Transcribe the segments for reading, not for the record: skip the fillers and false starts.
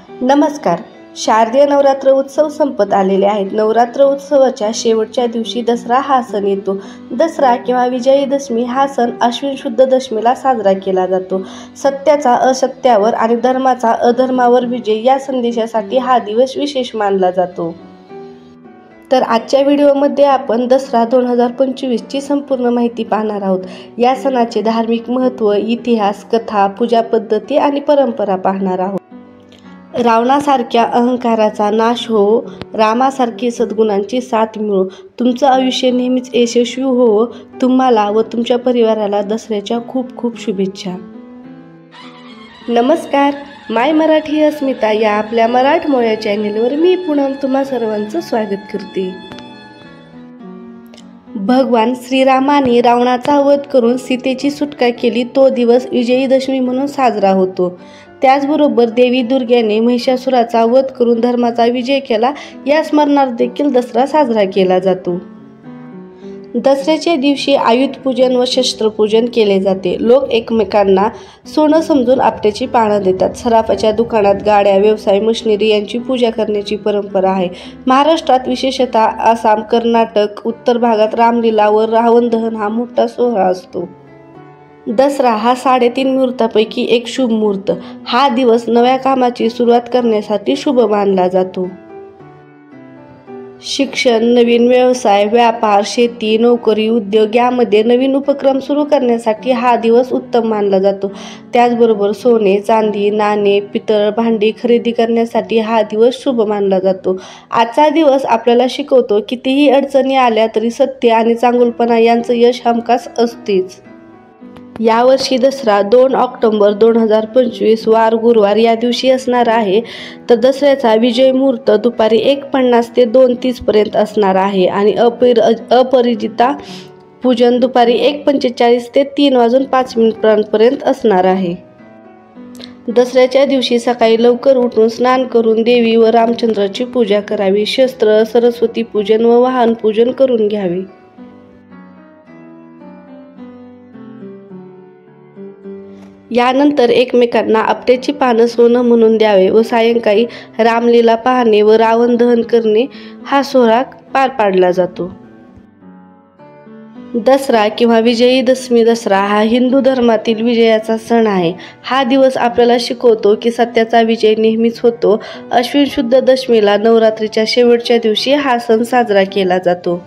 नमस्कार. शारदीय नवरात्र उत्सव संपत आलेले आहेत. नवरात्र उत्सवाच्या शेवटच्या दिवशी दसरा हा सण येतो. दसरा किंवा विजयादशमी हा सण अश्विन शुद्ध दशमीला साजरा केला जातो. सत्याचा असत्यावर आणि धर्माचा अधर्मावर विजय या संदेशासाठी हा दिवस विशेष मानला जातो. तर आजच्या व्हिडिओमध्ये आपण दसरा 2025 ची संपूर्ण माहिती पाहणार आहोत. या सणाचे धार्मिक महत्त्व, इतिहास, कथा, पूजा पद्धती आणि परंपरा पाहणार आहोत. रावणासारख्या अहंकाराचा नाश हो, रामासारखी सद्गुणांची साथ मिळो, तुमचं आयुष्य नेहमीच यशस्वी हो. तुम्हाला व तुमच्या परिवाराला दसऱ्याच्या खूप खूप शुभेच्छा. नमस्कार. माय मराठी अस्मिता या आपल्या मराठमोळ्या चॅनेलवर मी पूनम तुम्हा सर्वांचं स्वागत करते. भगवान श्रीरामाने रावणाचा वध करून सीतेची सुटका केली तो दिवस विजयादशमी म्हणून साजरा होतो. त्याचबरोबर देवी दुर्गेने महिषासुराचा वध करून धर्माचा विजय केला. या स्मरणार्थ देखील दसरा साजरा केला जातो. दसऱ्याच्या दिवशी आयुधपूजन व शस्त्रपूजन केले जाते. लोक एकमेकांना सोनं समजून आपट्याची पानं देतात. सराफाच्या दुकानात गाड्या, व्यवसाय, मशिनरी यांची पूजा करण्याची परंपरा आहे. महाराष्ट्रात विशेषतः आसाम, कर्नाटक, उत्तर भागात रामलीला व रावण दहन हा मोठा सोहळा असतो. दसरा हा 3.5 मुहूर्तापैकी एक शुभ मुहूर्त. हा दिवस नव्या कामाची सुरुवात करण्यासाठी शुभ मानला जातो. शिक्षण, नवीन व्यवसाय, व्यापार, शेती, नोकरी, उद्योग यामध्ये नवीन उपक्रम सुरू करण्यासाठी हा दिवस उत्तम मानला जातो. त्याचबरोबर सोने, चांदी, नाणे, पितळ, भांडी खरेदी करण्यासाठी हा दिवस शुभ मानला जातो. आजचा दिवस आपल्याला शिकवतो कितीही अडचणी आल्या तरी सत्य आणि चांगुलपणा यांचं यश हमखास असतेच. यावर्षी दसरा 2 ऑक्टोबर 2025 वार गुरुवार या दिवशी असणार आहे. तर दसऱ्याचा विजय मुहूर्त दुपारी 1:50 ते 2:30 पर्यंत असणार आहे आणि अपराजिता पूजन दुपारी 1:45 ते 3:05 पर्यंत असणार आहे. दसऱ्याच्या दिवशी सकाळी लवकर उठून स्नान करून देवी व रामचंद्राची पूजा करावी. शस्त्र, सरस्वती पूजन व वाहन पूजन करून घ्यावे. यानंतर एकमेकांना आपट्याची पानं सोनं म्हणून द्यावे व सायंकाळी रामलीला पाहणे व रावण दहन करणे हा सोहळा पार पाडला जातो. दसरा किंवा विजयादशमी दसरा हा हिंदू धर्मातील विजयाचा सण आहे. हा दिवस आपल्याला शिकवतो की सत्याचा विजय नेहमीच होतो. अश्विन शुद्ध दशमीला नवरात्रीच्या शेवटच्या दिवशी हा सण साजरा केला जातो.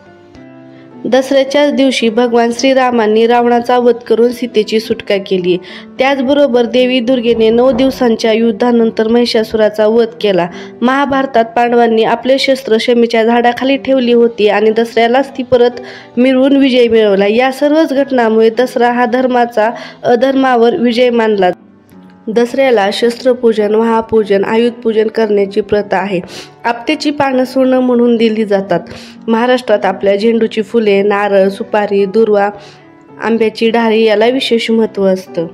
दसऱ्याच्याच दिवशी भगवान श्रीरामांनी रावणाचा वध करून सीतेची सुटका केली. त्याचबरोबर देवी दुर्गेने 9 दिवसांच्या युद्धानंतर महिषासुराचा वध केला. महाभारतात पांडवांनी आपले शस्त्र शमीच्या झाडाखाली ठेवली होती आणि दसऱ्यालाच ती परत मिळवून विजय मिळवला. या सर्वच घटनांमुळे दसरा हा धर्माचा अधर्मावर विजय मानला. दसऱ्याला शस्त्रपूजन, महापूजन, आयुधपूजन करण्याची प्रथा आहे. आपट्याची पानं सोनं म्हणून दिली जातात. महाराष्ट्रात आपल्या झेंडूची फुले, नारळ, सुपारी, दुर्वा, आंब्याची डहाळी याला विशेष महत्त्व असतं.